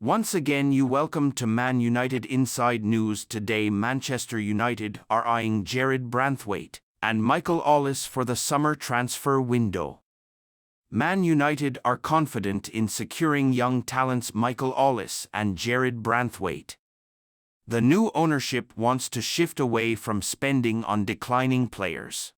Once again you welcome to Man United Inside News. Today Manchester United are eyeing Jared Branthwaite and Michael Ollis for the summer transfer window. Man United are confident in securing young talents Michael Ollis and Jared Branthwaite. The new ownership wants to shift away from spending on declining players.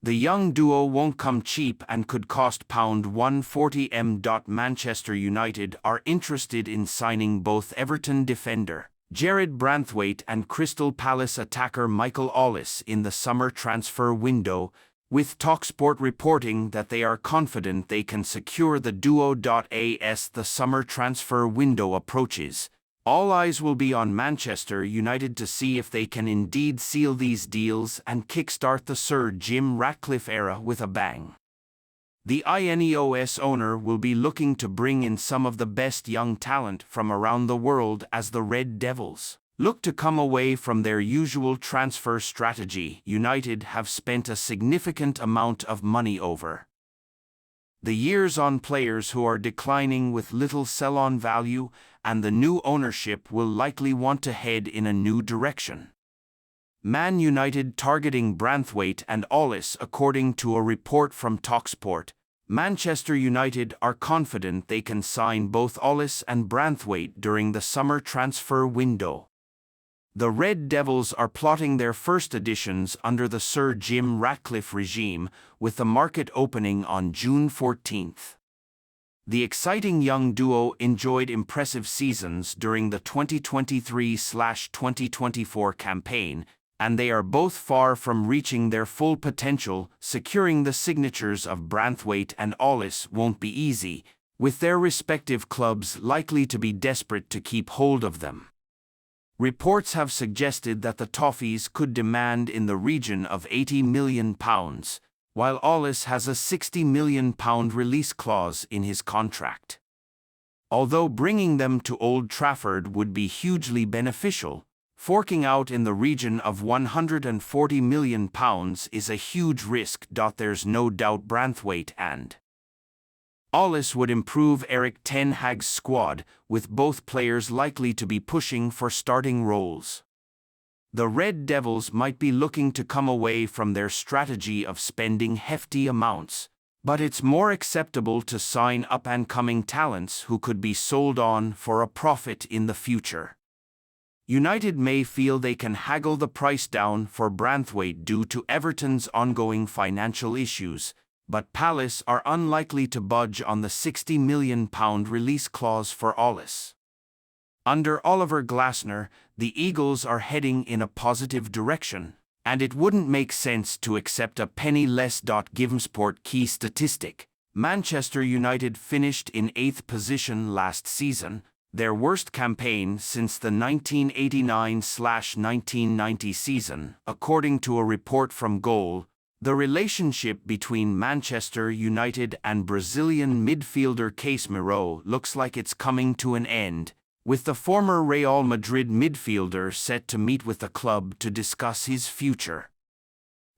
The young duo won't come cheap and could cost £140m. Manchester United are interested in signing both Everton defender Jared Branthwaite and Crystal Palace attacker Michael Ollis in the summer transfer window, with TalkSport reporting that they are confident they can secure the duo. As the summer transfer window approaches, all eyes will be on Manchester United to see if they can indeed seal these deals and kickstart the Sir Jim Ratcliffe era with a bang. The INEOS owner will be looking to bring in some of the best young talent from around the world as the Red Devils look to come away from their usual transfer strategy United have spent a significant amount of money over the years on players who are declining with little sell-on value, and the new ownership will likely want to head in a new direction. Man United targeting Branthwaite and Ollis. According to a report from TalkSport, Manchester United are confident they can sign both Ollis and Branthwaite during the summer transfer window. The Red Devils are plotting their first additions under the Sir Jim Ratcliffe regime, with the market opening on June 14. The exciting young duo enjoyed impressive seasons during the 2023/2024 campaign, and they are both far from reaching their full potential. Securing the signatures of Branthwaite and Ollis won't be easy, with their respective clubs likely to be desperate to keep hold of them. Reports have suggested that the Toffees could demand in the region of £80 million, while Ollis has a £60 million release clause in his contract. Although bringing them to Old Trafford would be hugely beneficial, forking out in the region of £140 million is a huge risk. There's no doubt Branthwaite and Ollis would improve Erik ten Hag's squad, with both players likely to be pushing for starting roles. The Red Devils might be looking to come away from their strategy of spending hefty amounts, but it's more acceptable to sign up-and-coming talents who could be sold on for a profit in the future. United may feel they can haggle the price down for Branthwaite due to Everton's ongoing financial issues, but Palace are unlikely to budge on the £60 million release clause for Ollis. Under Oliver Glasner, the Eagles are heading in a positive direction, and it wouldn't make sense to accept a penny less. Givesport key statistic: Manchester United finished in 8th position last season, their worst campaign since the 1989/1990 season, according to a report from Goal. The relationship between Manchester United and Brazilian midfielder Casemiro looks like it's coming to an end, with the former Real Madrid midfielder set to meet with the club to discuss his future.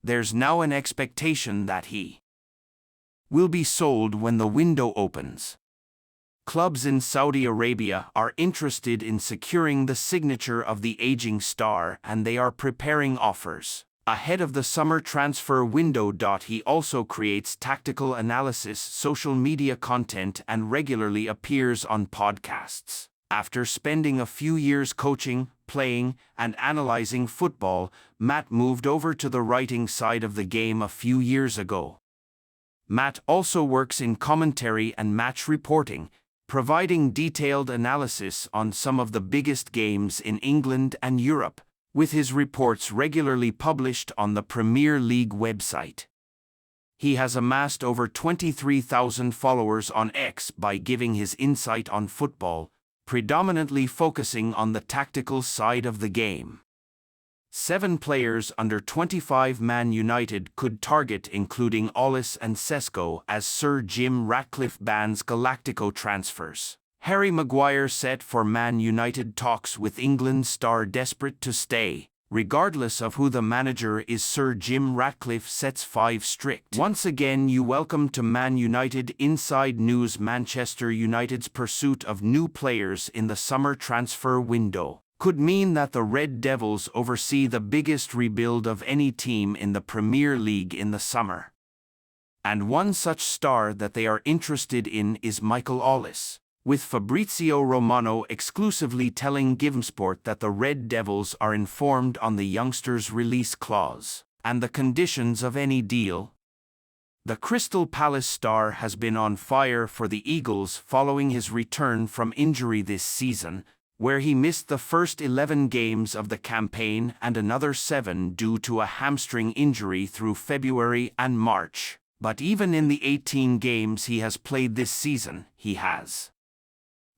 There's now an expectation that he will be sold when the window opens. Clubs in Saudi Arabia are interested in securing the signature of the aging star, and they are preparing offers ahead of the summer transfer window. He also creates tactical analysis, social media content, and regularly appears on podcasts. After spending a few years coaching, playing, and analyzing football, Matt moved over to the writing side of the game a few years ago. Matt also works in commentary and match reporting, providing detailed analysis on some of the biggest games in England and Europe, with his reports regularly published on the Premier League website. He has amassed over 23,000 followers on X by giving his insight on football, predominantly focusing on the tactical side of the game. 7 players under 25 Man United could target, including Ollis and Sesko, as Sir Jim Ratcliffe bans Galactico transfers. Harry Maguire set for Man United. Talks with England star desperate to stay. Regardless of who the manager is, Sir Jim Ratcliffe sets 5 strict. Once again, you welcome to Man United Inside News. Manchester United's pursuit of new players in the summer transfer window could mean that the Red Devils oversee the biggest rebuild of any team in the Premier League in the summer. And one such star that they are interested in is Michael Ollis, with Fabrizio Romano exclusively telling GiveSport that the Red Devils are informed on the youngster's release clause and the conditions of any deal. The Crystal Palace star has been on fire for the Eagles following his return from injury this season, where he missed the first 11 games of the campaign and another 7 due to a hamstring injury through February and March. But even in the 18 games he has played this season, he has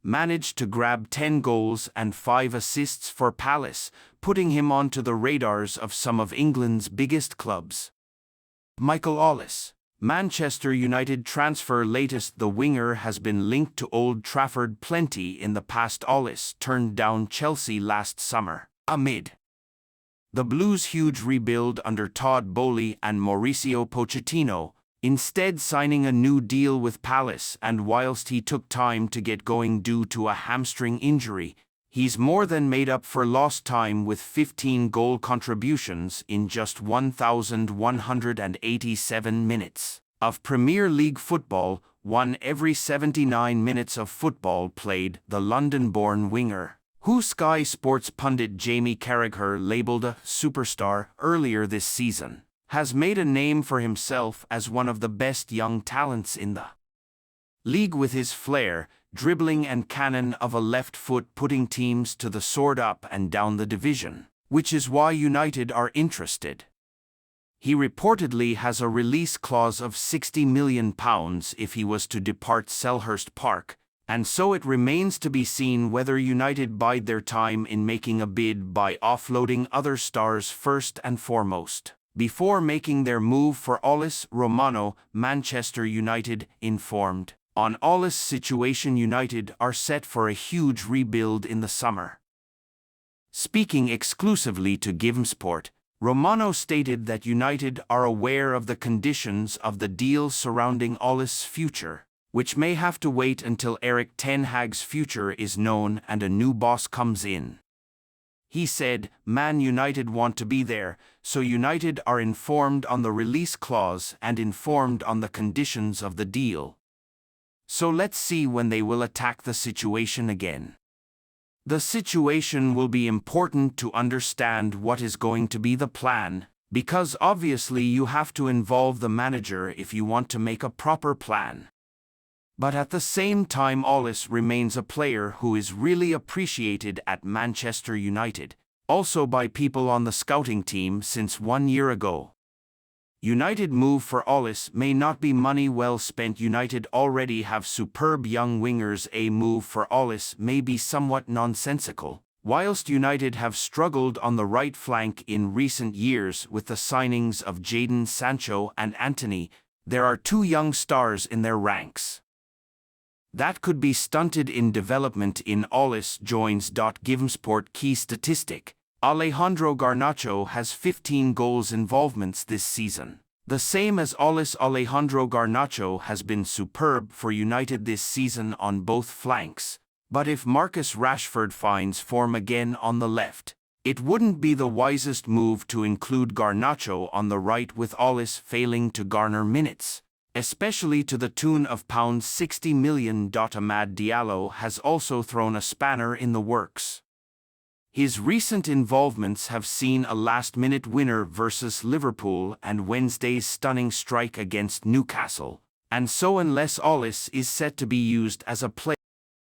managed to grab 10 goals and 5 assists for Palace, putting him onto the radars of some of England's biggest clubs. Michael Ollis, Manchester United transfer latest. The winger has been linked to Old Trafford plenty in the past. Ollis turned down Chelsea last summer, amid the Blues' huge rebuild under Todd Boehly and Mauricio Pochettino, instead signing a new deal with Palace. And whilst he took time to get going due to a hamstring injury, he's more than made up for lost time with 15 goal contributions in just 1,187 minutes of Premier League football, 1 every 79 minutes of football played. The London-born winger, who Sky Sports pundit Jamie Carragher labelled a superstar earlier this season, has made a name for himself as one of the best young talents in the league, with his flair, dribbling and cannon of a left foot putting teams to the sword up and down the division, which is why United are interested. He reportedly has a release clause of £60 million if he was to depart Selhurst Park, and so it remains to be seen whether United bide their time in making a bid by offloading other stars first and foremost, before making their move for Ollis. Romano, Manchester United, informed on Ollis' situation. United are set for a huge rebuild in the summer. Speaking exclusively to GiveSport, Romano stated that United are aware of the conditions of the deal surrounding Ollis' future, which may have to wait until Erik ten Hag's future is known and a new boss comes in. He said, "Man United want to be there, so United are informed on the release clause and informed on the conditions of the deal. So let's see when they will attack the situation again. The situation will be important to understand what is going to be the plan, because obviously you have to involve the manager if you want to make a proper plan. But at the same time, Ollis remains a player who is really appreciated at Manchester United, also by people on the scouting team since 1 year ago. United move for Ollis may not be money well spent. United already have superb young wingers. A move for Ollis may be somewhat nonsensical. Whilst United have struggled on the right flank in recent years with the signings of Jadon Sancho and Antony, there are 2 young stars in their ranks that could be stunted in development. In Ollis joins. GiveSport key statistic: Alejandro Garnacho has 15 goals involvements this season, the same as Ollis. Alejandro Garnacho has been superb for United this season on both flanks, but if Marcus Rashford finds form again on the left, it wouldn't be the wisest move to include Garnacho on the right, with Ollis failing to garner minutes, especially to the tune of £60 million. Amad Diallo has also thrown a spanner in the works. His recent involvements have seen a last-minute winner versus Liverpool and Wednesday's stunning strike against Newcastle, and so unless Ollis is set to be used as a player